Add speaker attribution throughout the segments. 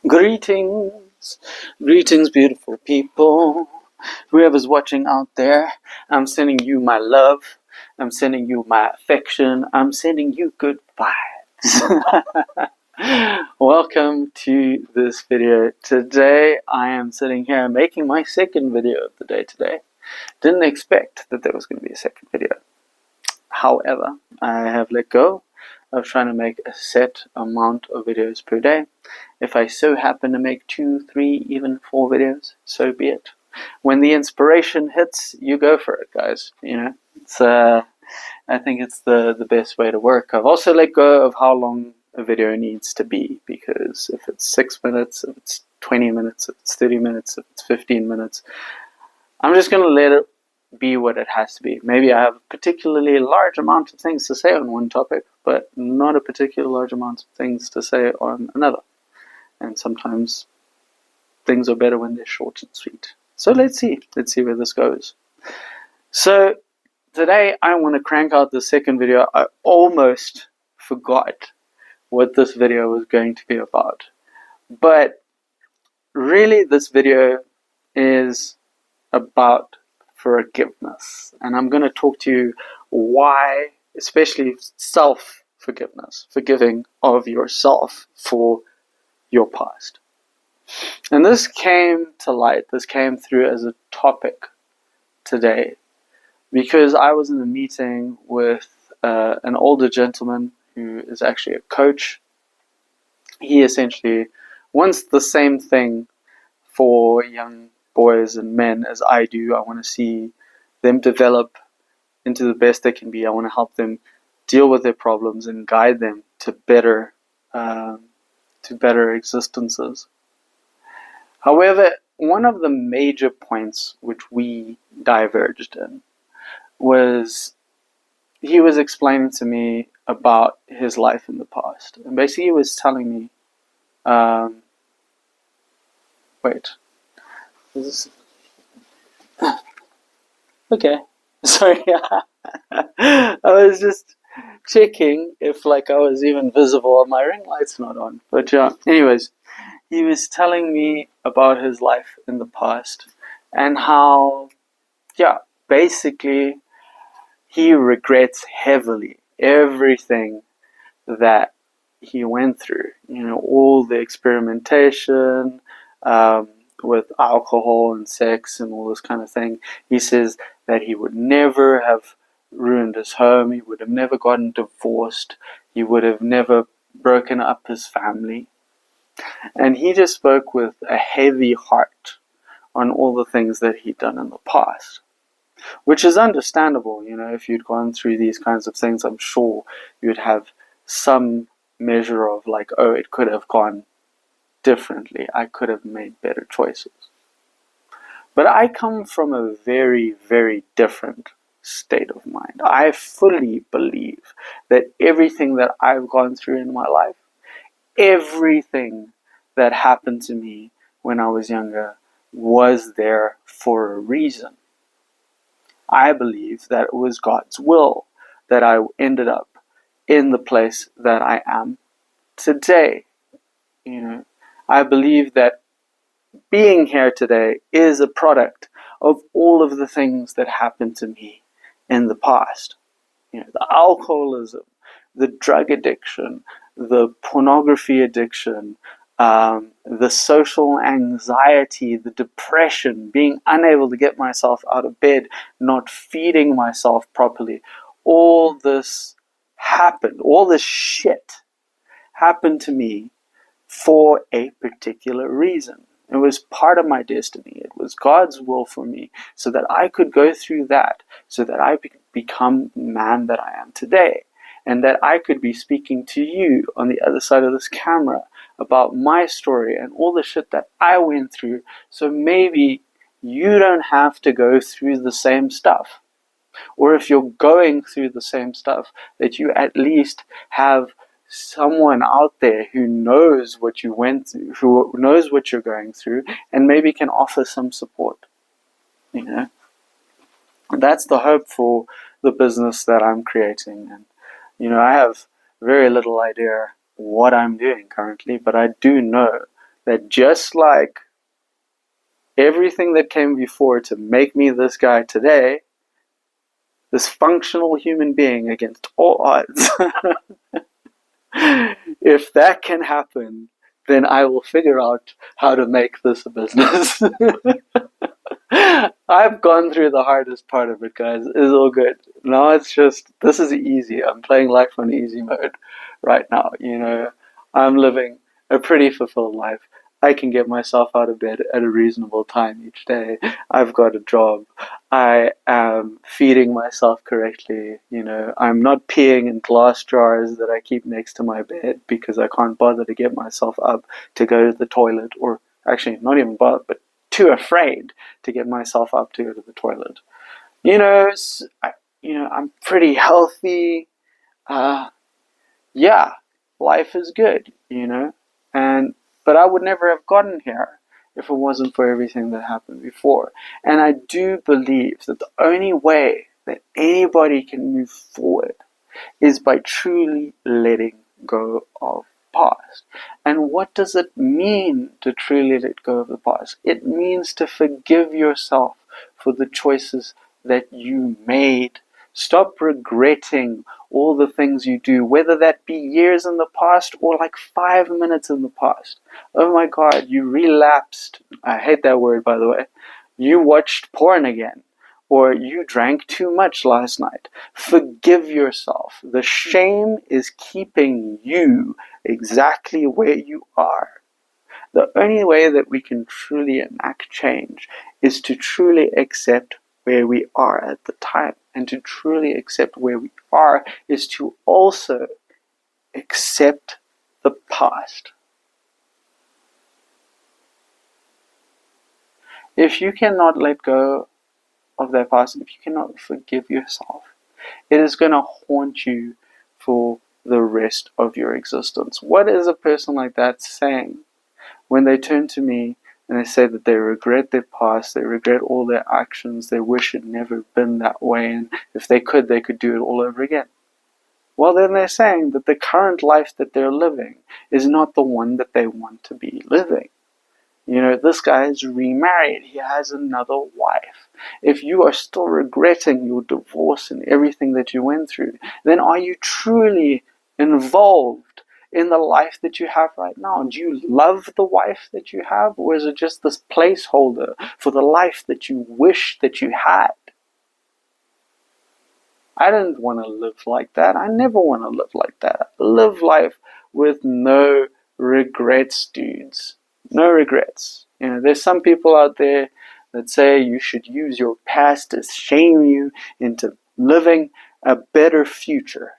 Speaker 1: Greetings, greetings, beautiful people. Whoever's watching out there, I'm sending you my love. I'm sending you my affection. I'm sending you good vibes. Welcome to this video. Today, I am sitting here making my second video of the day today. Didn't expect that there was going to be a second video. However, I have let go of trying to make a set amount of videos per day. If I so happen to make 2, 3, even 4 videos, so be it. When the inspiration hits, you go for it, guys. You know, it's I think it's the best way to work. I've also let go of how long a video needs to be, because if it's 6 minutes, if it's 20 minutes, if it's 30 minutes, if it's 15 minutes, I'm just going to let it be what it has to be. Maybe I have a particularly large amount of things to say on one topic, but not a particularly large amount of things to say on another. And sometimes things are better when they're short and sweet. So let's see where this goes. So today I want to crank out the second video. I almost forgot what this video was going to be about. But really this video is about forgiveness. And I'm going to talk to you why, especially self-forgiveness, forgiving of yourself for your past. And this came to light, this came through as a topic today, because I was in a meeting with an older gentleman who is actually a coach. He essentially wants the same thing for young boys and men as I do. I want to see them develop into the best they can be. I want to help them deal with their problems and guide them to better existences. However, one of the major points which we diverged in was he was explaining to me about his life in the past. And basically he was telling me, okay, sorry. I was just checking if I was even visible. My ring light's not on. But yeah, anyways, he was telling me about his life in the past and how, basically he regrets heavily everything that he went through. All the experimentation with alcohol and sex and all this kind of thing. He says that he would never have ruined his home. He would have never gotten divorced. He would have never broken up his family. And he just spoke with a heavy heart on all the things that he'd done in the past. Which is understandable, if you'd gone through these kinds of things, I'm sure you'd have some measure of it could have gone differently. I could have made better choices. But I come from a very, very different state of mind. I fully believe that everything that I've gone through in my life, everything that happened to me when I was younger, was there for a reason. I believe that it was God's will that I ended up in the place that I am today. I believe that being here today is a product of all of the things that happened to me in the past. The alcoholism, the drug addiction, the pornography addiction, the social anxiety, the depression, being unable to get myself out of bed, not feeding myself properly. All this happened, all this shit happened to me for a particular reason. It was part of my destiny. It was God's will for me, so that I could go through that, so that I could become the man that I am today, and that I could be speaking to you on the other side of this camera about my story and all the shit that I went through, so maybe you don't have to go through the same stuff. Or if you're going through the same stuff, that you at least have someone out there who knows what you went through, who knows what you're going through, and maybe can offer some support. And that's the hope for the business that I'm creating. And I have very little idea what I'm doing currently, but I do know that just like everything that came before to make me this guy today, this functional human being against all odds, if that can happen, then I will figure out how to make this a business. I've gone through the hardest part of it, guys. It's all good. Now it's just, this is easy. I'm playing life on easy mode right now. I'm living a pretty fulfilled life. I can get myself out of bed at a reasonable time each day. I've got a job. I am feeding myself correctly. I'm not peeing in glass jars that I keep next to my bed because I can't bother to get myself up to go to the toilet, or actually not even bother, but too afraid to get myself up to go to the toilet. I'm pretty healthy. Yeah, life is good, but I would never have gotten here if it wasn't for everything that happened before. And I do believe that the only way that anybody can move forward is by truly letting go of past. And what does it mean to truly let go of the past? It means to forgive yourself for the choices that you made. Stop regretting all the things you do, whether that be years in the past or like 5 minutes in the past. Oh my God, you relapsed. I hate that word, by the way. You watched porn again, or you drank too much last night. Forgive yourself. The shame is keeping you exactly where you are. The only way that we can truly enact change is to truly accept where we are at the time. And to truly accept where we are is to also accept the past. If you cannot let go of that past, if you cannot forgive yourself, it is going to haunt you for the rest of your existence. What is a person like that saying when they turn to me and they say that they regret their past, they regret all their actions, they wish it never been that way, and if they could do it all over again? Well, then they're saying that the current life that they're living is not the one that they want to be living. This guy is remarried. He has another wife. If you are still regretting your divorce and everything that you went through, then are you truly involved in the life that you have right now? Do you love the wife that you have, or is it just this placeholder for the life that you wish that you had? I didn't want to live like that. I never want to live like that. Live life with no regrets, dudes. No regrets. There's some people out there that say you should use your past to shame you into living a better future.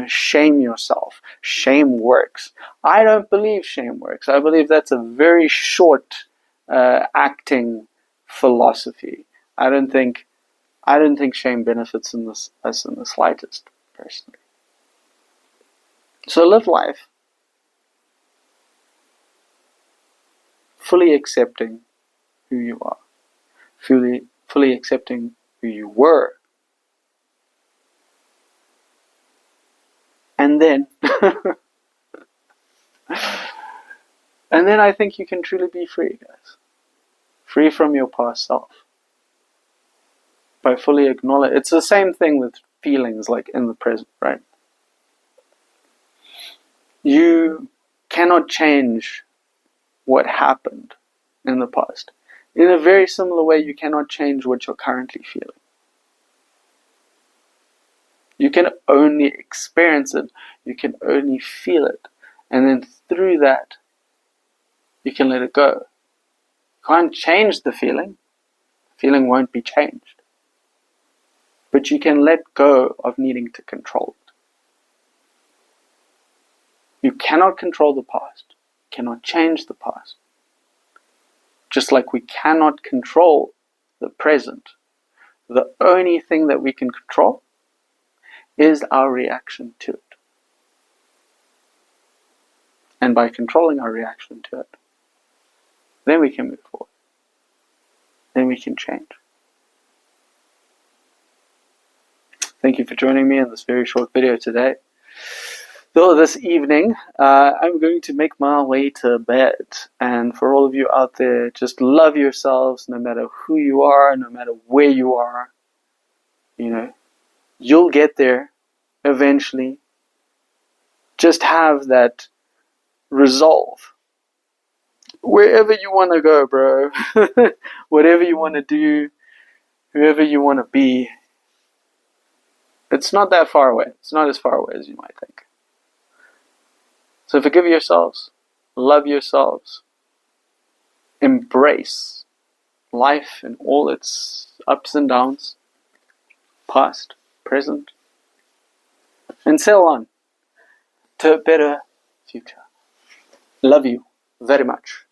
Speaker 1: Shame yourself. Shame works. I don't believe shame works. I believe that's a very short acting philosophy. I don't think shame benefits us in the slightest, personally. So live life fully accepting who you are, fully accepting who you were, and then I think you can truly be free, guys. Free from your past self. By fully acknowledge, it's the same thing with feelings, like in the present, right? You cannot change what happened in the past. In a very similar way, you cannot change what you're currently feeling. You can only experience it. You can only feel it. And then through that, you can let it go. You can't change the feeling. The feeling won't be changed. But you can let go of needing to control it. You cannot control the past. You cannot change the past. Just like we cannot control the present. The only thing that we can control is our reaction to it. And by controlling our reaction to it, then we can move forward. Then we can change. Thank you for joining me in this very short video today. So this evening, I'm going to make my way to bed. And for all of you out there, just love yourselves no matter who you are, no matter where you are. You know, you'll get there eventually. Just have that resolve. Wherever you want to go, bro. Whatever you want to do, whoever you want to be, it's not that far away. It's not as far away as you might think. So forgive yourselves. Love yourselves. Embrace life and all its ups and downs, past, present, and sail on to a better future. Love you very much.